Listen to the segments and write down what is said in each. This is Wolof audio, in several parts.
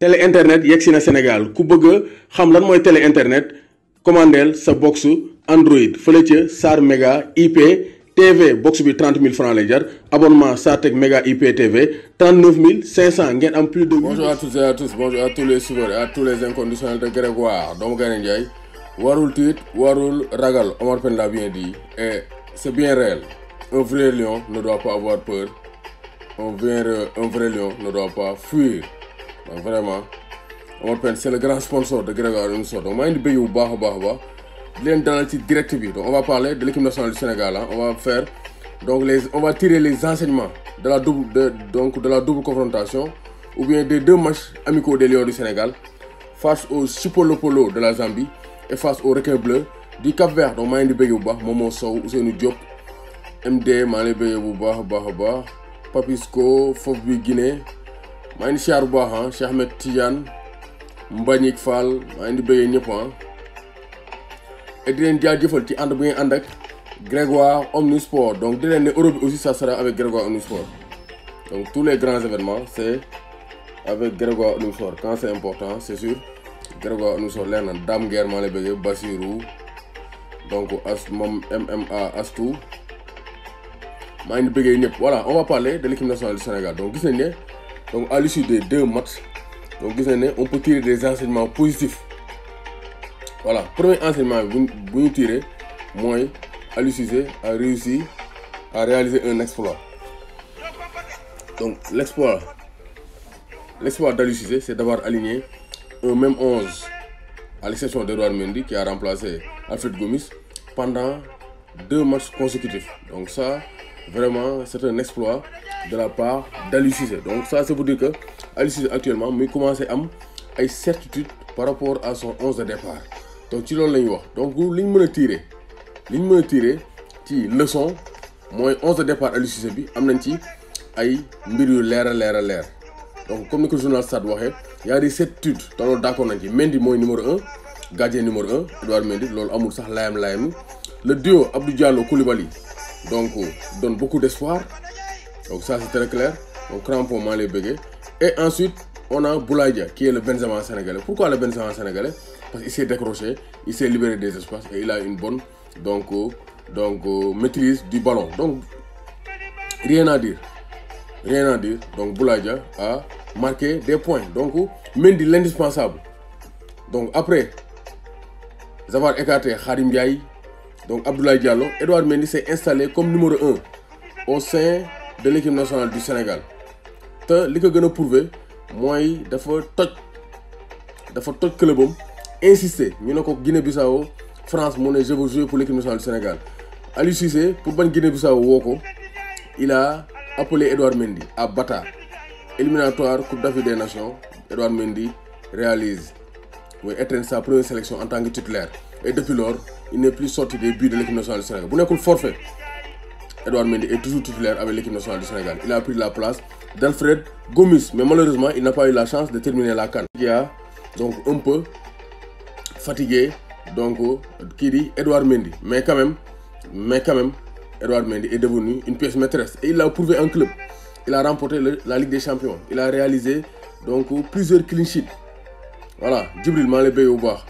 télé internet yegg si na Sénégal ku bëgg a xam lan mooy télé internet commandeel sa box Android fële ca Sar Mega IP TV box bi 30 000 francs lay jar abonnement Sartec Mega IP TV 39 500 ngeen am plus de. Bonjour à toutes et à tous, bonjour à tous les suiveurs et à tous les inconditionnels de Grégoire doomu Gaynde Ndiaye warul tiit warul ragal Omar Pène l'a bien dit et c'est bien réel. Un vrai lion ne doit pas avoir peur. Un vrai lion ne doit pas fuir. Donc vraiment Omar Pène c'est le grand sponsor de Grégoire Émission donc maa ngi di bëgg bu baax a baax di leen dalal ci direct bi. Donc on va parler de l'équipe nationale du Sénégal hein. On va tirer les enseignements de la double confrontation ou bien des deux matchs amicaux des Lions du Sénégal face au Chipolopolo de la Zambie et face au Requin Bleu du Cap-Vert. Donc maa ngi di bëgg bu baax Momo Sow Ousseynou Diop MD maa ngi lay bëgg bu baax a baax Papisco foofu bi Guinée maa ngi di siyaar bu baax Cheikh Ahmed Tidiane Mbagnick Fall maa ngi di bëgg ñëpp et di leen jaajëfal ci ànd bu ngeen ànd ak Grégoire Omnisport. Donc di leen ne Europe aussi ça sera avec Grégoire Omnisport. Donc tous les grands événements c'est avec Grégoire Omnisport. Quand c'est important c'est sûr Grégoire Omnisport leer na Dame Guerre maa lay bëgg Bassirou donc moom MMA Astou maa ngi bëggee ñëpp. Voilà, on va parler de l'équipe nationale du Sénégal. Donc gis nañ ne donc à l'issue des deux matchs donc gis nañ ne on peut tirer des enseignements positifs. Voilà, premier enseignement bu ñu tirer mooy Aliou Cissé a réussi à réaliser un exploit. Donc l'exploit d'Aliou Cissé c'est d'avoir aligné un même 11 à l'exception d'Edouard Mendy qui a remplacé Alfred Gomis pendant 2 matchs consécutifs. Donc ça vraiment c'est un exploit de la part d'Aliou Cissé. Donc ça c'est pour dire que Aliou Cissé actuellement muy commencé am ay certitudes par rapport à son 11 de départ. Donc ci loolu la ñuy wax donc li ñu mën a tirer ci leçon mooy 11 de départ Aliou Cissé bi am nañ ci ay mbir yu leer a leer. Donc comme ni ko journal Stade waxee y a des certitudes te loolu d'accord nañ ci. Mendy mooy numéro 1 gardien numéro 1 Edouard Mendy loolu amul sax layam le duo Abdou Diallo Koulibaly donc donne beaucoup d'espoir donc ça c'est très clair. Donc crampon maa lay bëggee. Et ensuite on a Boulaye Dia qui est le Benzema sénégalais. Pourquoi le Benzema sénégalais? Parce qu'il s'est décroché, il s'est libéré des espaces et il a une bonne maîtrise du ballon. Donc rien à dire. Donc Boulaye Dia a marqué des points. Donc Mendy l'indispensable. Donc après avoir écarté Khadim Ndiaye, donc Abdoulaye Diallo, Edouard Mendy s'est installé comme numéro 1 au sein de l'équipe nationale du Sénégal. Te li ko gën a prouver mooy dafa toj clubam insister ñu ne ko Guinée-Bissau France mu ne je veux jouer pour l'équipe nationale du Sénégal. Aliou Cissé pour ban Guinée-Bissau woo ko il a appelé Edouard Mendy à Bata éliminatoire Coupe d'Afrique des Nations. Edouard Mendy réalise éteint sa première sélection en tant que titulaire et depuis lors il n'est plus sorti des buts de l'équipe nationale du Sénégal. Bu nekkul forfait Edouard Mendy est toujours titulaire avec l'équipe nationale du Sénégal. Il a pris la place d'Alfred Gomis mais malheureusement il n'a pas eu la chance de terminer la CAN. Il a donc un peu fatigué donc kii di Edouard Mendy mais quand même Edouard Mendy est devenu une pièce maîtresse et il a prouvé en club. Il a remporté la Ligue des Champions. Il a réalisé donc plusieurs clean sheets. Voilà, Djibril maa lay bëgg bu baax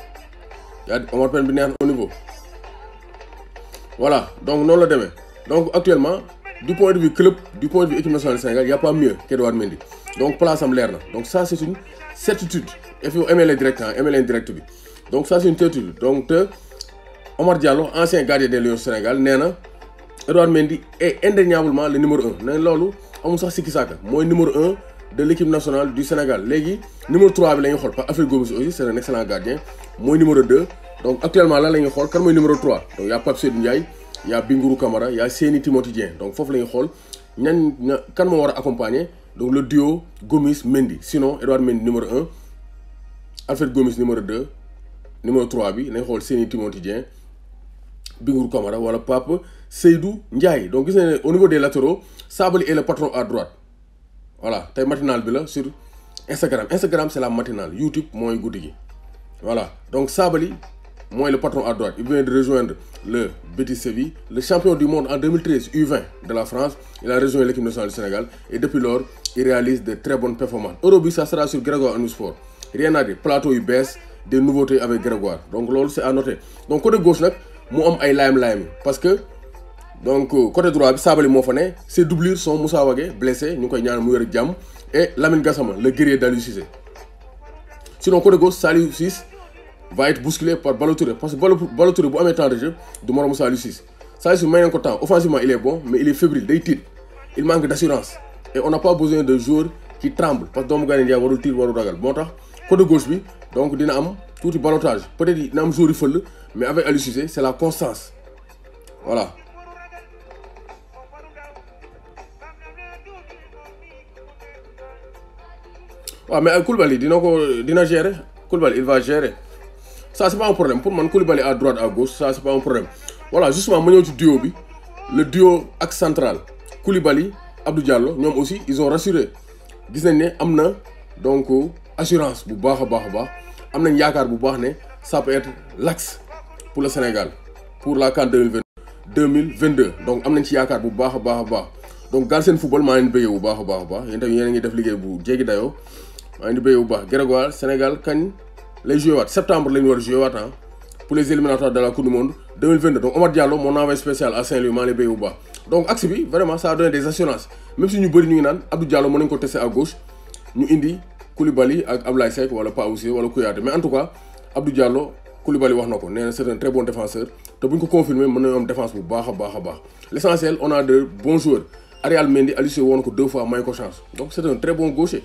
yaa Omar Pène bi neex au niveau. Voilà, donc noonu la demee. Donc actuellement du point de vue club, du point de vue équipe nationale du Sénégal, il n'y a pas mieux qu'Edouard Mendy. Donc place am leer na. Donc ça c'est une certitude. Il faut aimer les directs aimer les directs bi. Donc ça c'est une certitude. Donc Omar Diallo ancien gardien des Lions du Sénégal nee na Edouard Mendy est indéniablement le numéro 1. nee loolu amul sax sikki sàkka mooy numéro 1 de l'équipe nationale du Sénégal. Léegi numéro 3 bi la ñuy xool parce que Alfred Gomis aussi c'est un excellent gardien mooy numéro 2. Donc actuellement lan la ñuy xool kan mooy numéro 3. Donc y a Pape Seydou Ndiaye, y a Bingourou Kamara, y a Seny Timothy Dieng. Donc foofu la ñuy xool kan moo war a accompagner donc le duo Gomis Mendy. Sinon Edouard Mendy numéro 1 Alfred Gomis numéro 2 numéro 3 bi nañ xool Seny Timothy Dieng Bingourou Kamara wala Pape Seydou Ndiaye. Donc gis nañ ne au niveau des latéraux Sabaly est le patron à droite. Voilà tey matinale bi la sur Instagram c'est la matinale YouTube mooy guddi gi. Voilà donc Sabaly moi le patron à droite, il vient de rejoindre le Betis Séville, le champion du monde en 2013 U20 de la France. Il a rejoint l'équipe nationale du Sénégal et depuis lors il réalise de très bonnes performances. Eurobi, ça sera sur Grégoire Omnisport. Rien à dire, plateau UBS, des nouveautés avec Grégoire. Donc c'est à noter. Donc côté gauche nak, mu am ay layam parce que donc côté droit Sabaly moo fa ne, ses doublures sont Moussa Wagué blessé, ñu koy ñaan mu wér ak jàmm, et Lamine Gassama, le guerrier d'Aliou Cissé. Sinon côté gauche Saliou Ciss va être bousculé par Balotouré parce que Balotouré bu amee temps de jeu du moromu Saliou Ciss. Saliou Ciss may nañ ko temps, offensivement il est bon mais il est fébrile, day tiit, il manque d'assurance et on n'a pas besoin de joueurs qui tremblent parce que doomu Gana Ndiaye warul tiit warul ragal. Moo tax côté gauche bi donc dina am tuuti ballottage, peut-être dina am joueur yu fël mais avec Aliou Cissé c'est la constance. Voilà. Ouais, mais Koulibaly dina gérer. Koulibaly il va gérer. Ça c'est pas un problème pour moi. Koulibaly à droite à gauche, ça c'est pas un problème. Voilà, justement ma ñëw ci duo bi, le duo axe central Koulibaly Abdou Diallo ñoom aussi ils ont rassuré. Gis nañ ne am na donc assurance bu baax a baax am nañ yaakaar bu baax ne ça peut être l'axe pour le Sénégal pour la CAN 2022. Donc am nañ ci yaakaar bu baax a baax. Donc Galsen Football maa ngi leen di bëggee bu baax a baax yéen tamit yéen a ngi def liggéey bu jéggi dayoo. maa ngi di béy bu baax Grégoire Sénégal kañ lay joué waat septembre la ñu war a joué waat pour les éliminatoires de la Coupe du Monde 2022. Donc Omar Diallo mon envoyé spécial à Saint-Louis maa ngi lay béy bu baax. Donc axe bi vraiment ça a donné des assurances même si ñu bëri ñu ngi naan Abdou Diallo mën nañu ko tester à gauche ñu indi Koulibaly ak Ablaye Seck wala Pa Oussé wala Kouyaté mais en tout cas Abdou Diallo Koulibaly wax na ko nee na c'est un très bon défenseur te bu ñu ko confirmer mën nañu am défense bu baax a baax. L'essentiel on a de bons joueurs Arial Mendy Aliou Cissé woon ko 2 fois may ko chance donc c'est un très bon gaucher.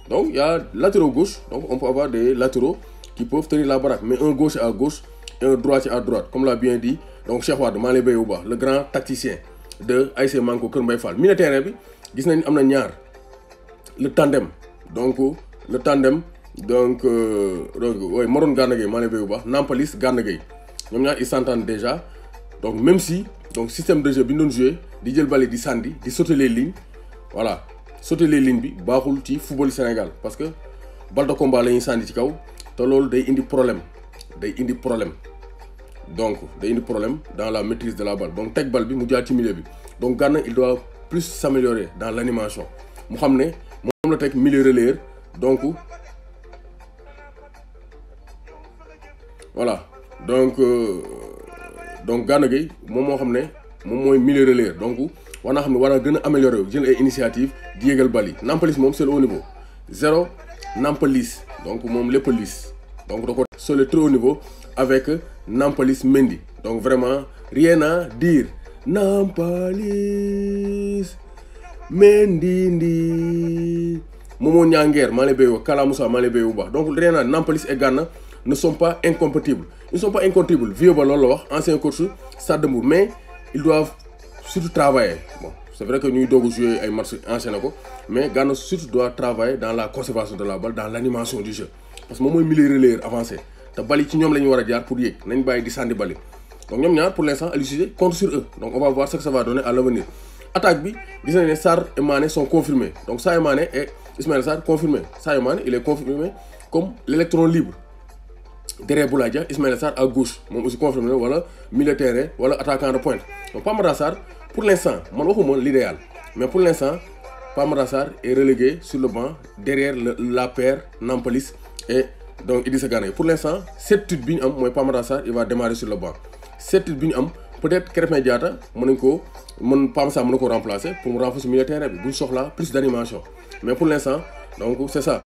Donc il y a latéraux gauche, donc on peut avoir des latéraux qui peuvent tenir la baraque, mais un gauche à gauche et un droitier à droite, comme l'a bien dit donc Cheikh Wade Malé Beyouba, le grand tacticien de ASC Manko Kër Mbaye Fall. Milieu terrain bi gis nañ am na ñaar le tandem donc ouais Maron Gana Gueye Malé Beyouba, Nampalis Gana Gueye ñoom ñaar ils s'entendent déjà donc même si donc système de jeu bi ñu doon joué di jël ballon di sandi di sauter les lignes voilà. Sauter les lignes bi baaxul ci football Sénégal parce que balle de combat la ñuy sànni ci kaw te loolu day indi problème donc day indi problème dans la maîtrise de la balle donc teg balle bi mu jaar ci milieu bi donc Gana il doit plus s'améliorer dans l'animation mu xam ne moom la teg milieu relayeur donc voilà donc Gana Gueye moom moo xam ne moom mooy milieu relayeur donc war naa xam ne war a gën a améliorer wu jël ay initiative di yéegal bal yi Nampalis moom c'est le haut niveau 0 Nampalis donc moom lépp lis donc da ko sur le très haut niveau avec Nampalis Mendy donc vraiment rien à dire Nampalis Mendy ndi Momo Nianguer maa lay béy Kala Moussa maa lay béy bu baax donc rien à Nampalis et Gana ne sont pas incompatibles vieux ba loolu la wax ancien coach Stade de Mbour mais ils doivent surtout travailler. Bon, c'est vrai que nous devons jouer un match enchaîné, mais Gana surtout doit travailler dans la conservation de la balle, dans l'animation du jeu. Parce que moi, je suis milieu relayeur avancé. Les balles qui sont là pour y aller, nous devons descendre les balles. Donc, nous, pour l'instant, Aliou Cissé compte sur eux. Donc, on va voir ce que ça va donner à l'avenir. Attaque, les Sarr et Mané sont confirmés. Donc, Sadio Mané et Ismaël Sarr confirmés. Sadio Mané, il est confirmé comme l'électron libre. Derrière Boulaye Dia, Ismaël Sarr à gauche. Moi aussi confirmé, voilà, milieu terrain, voilà, attaquant de pointe. Donc, Pape Sarr, pour l'instant, c'est l'idéal. Mais pour l'instant, Pape Sarr est relégué sur le banc derrière la paire Nampalis et donc Idrissa Gana. Pour l'instant, cette tutte bi ñu am mooy Pape Sarr il va démarrer sur le banc. Cette tutte bi ñu am peut-être Krépin Diatta Pape Sarr mën na ko remplacer pour mu renforcer milieu terrain bi bu ñu soxla plus d'animation. Mais pour l'instant, donc c'est ça.